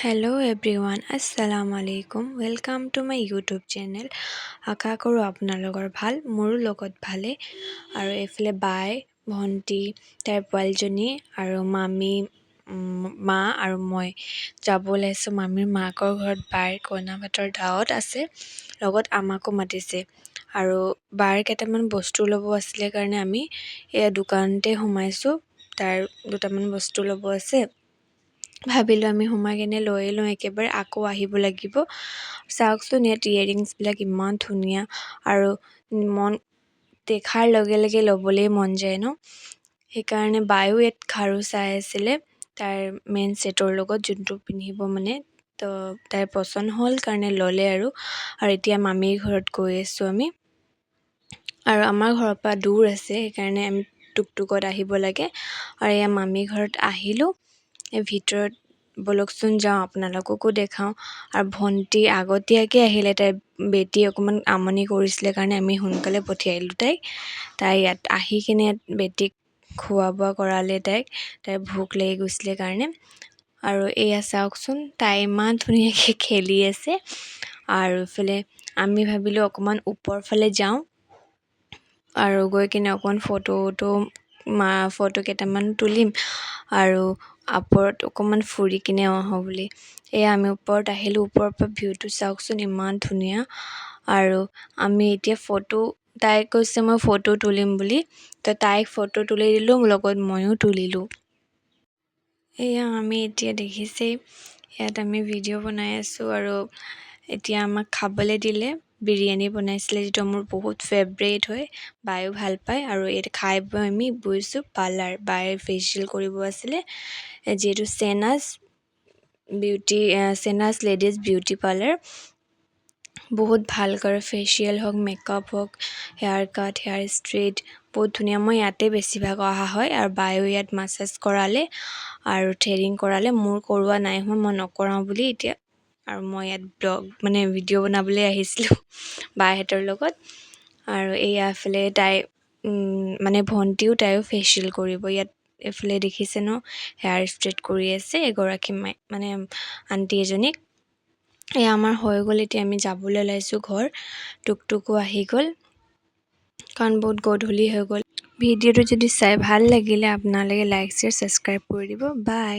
Hello' everyone, আসসালামু আলাইকুম। Welcome to my YouTube channel. আশা কৰোঁ আপোনালোকৰ ভাল, মোৰো লগত ভালে। আৰু এইফালে বাই, ভণ্টি, তাইৰ পোৱালীজনী আৰু মামী, মা আৰু মই যাব ওলাইছোঁ মামীৰ মাকৰ ঘৰত। বাৰ কইনা ভাতৰ দাৱত আছে, লগত আমাকো মাতিছে। আৰু বাৰ কেইটামান বস্তু ল'ব আছিলে কাৰণে আমি এয়া দোকানতে সোমাইছোঁ। তাৰ দুটামান বস্তু ল'ব আছে, ভাবিলোঁ আমি সোমাই কিনে লৈ লওঁ একেবাৰে, আকৌ আহিব লাগিব। চাওকচোন, ইয়াত ইয়েৰিংছবিলাক ইমান ধুনীয়া আৰু মন দেখাৰ লগে লগে ল'বলৈ মন যায় ন। সেইকাৰণে বায়ো ইয়াত খাৰু চাই আছিলে তাৰ মেইন ছেটৰ লগত, যোনটো পিন্ধিব মানে। তো তাইৰ পচন্দ হ'ল কাৰণে ল'লে আৰু এতিয়া মামীৰ ঘৰত গৈ আছোঁ আমি। আৰু আমাৰ ঘৰৰ পৰা দূৰ আছে, সেইকাৰণে আমি টুকটুকত আহিব লাগে। আৰু এয়া মামীৰ ঘৰত আহিলোঁ। এই ভিতৰত বলকচোন যাওঁ, আপোনালোককো দেখাওঁ। আৰু ভণ্টি আগতীয়াকৈ আহিলে, তাইৰ বেটী অকণমান আমনি কৰিছিলে কাৰণে আমি সোনকালে পঠিয়ালোঁ তাই ইয়াত আহি কিনে ইয়াত বেটীক খোৱা বোৱা কৰালে। তাইৰ ভোক লাগি গৈছিলে কাৰণে। আৰু এয়া চাওকচোন, তাই ইমান ধুনীয়াকৈ খেলি আছে। আৰু ইফালে আমি ভাবিলোঁ অকণমান ওপৰ ফালে যাওঁ আৰু গৈ কিনে অকণমান ফটো কেইটামান তুলিম আৰু ওপৰত অকণমান ফুৰি কিনে আহোঁ বুলি। এয়া আমি ওপৰত আহিলোঁ। ওপৰৰ পৰা ভিউটো চাওকচোন, ইমান ধুনীয়া। আৰু আমি এতিয়া তাই কৈছে মই ফটো তুলিম বুলি, তো তাইক ফটো তুলি দিলোঁ, লগত ময়ো তুলিলোঁ। এয়া আমি এতিয়া দেখিছেই, ইয়াত আমি ভিডিঅ' বনাই আছোঁ। আৰু এতিয়া আমাক খাবলৈ দিলে, বিৰিয়ানী বনাইছিলে, যিটো মোৰ বহুত ফেভৰেট হয়, বায়ো ভাল পায়। আৰু ইয়াত খাই বৈ আমি গৈছোঁ পাৰ্লাৰ। বায়ে ফেচিয়েল কৰিব আছিলে, যিহেতু চেনাজ লেডিজ বিউটি পাৰ্লাৰ। বহুত ভাল কৰে, ফেচিয়েল হওক, মেকআপ হওক, হেয়াৰ কাট, হেয়াৰ ষ্ট্ৰেইট, বহুত ধুনীয়া। মই ইয়াতে বেছিভাগ অহা হয়। আৰু বায়ো ইয়াত মাছাজ কৰালে আৰু থ্ৰেডিং কৰালে। মোৰ কৰোৱা নাই হোৱা, মই নকৰাওঁ বুলি এতিয়া। আৰু মই ইয়াত ভিডিঅ' বনাবলৈ আহিছিলোঁ বাইহঁতৰ লগত। আৰু এফালে তাই ভণ্টিও, তাইও ফেচিয়েল কৰিব ইয়াত। এইফালে দেখিছে ন, হেয়াৰ ষ্ট্ৰেইট কৰি আছে এগৰাকী আণ্টি এজনীক। এয়া আমাৰ হৈ গ'ল, এতিয়া আমি যাবলৈ ওলাইছোঁ ঘৰ। টুকটুকো আহি গ'ল কাৰণ বহুত গধূলি হৈ গ'ল। ভিডিঅ'টো যদি চাই ভাল লাগিলে আপোনালোকে লাইক, শ্বেয়াৰ, ছাবস্ক্ৰাইব কৰি দিব। বাই।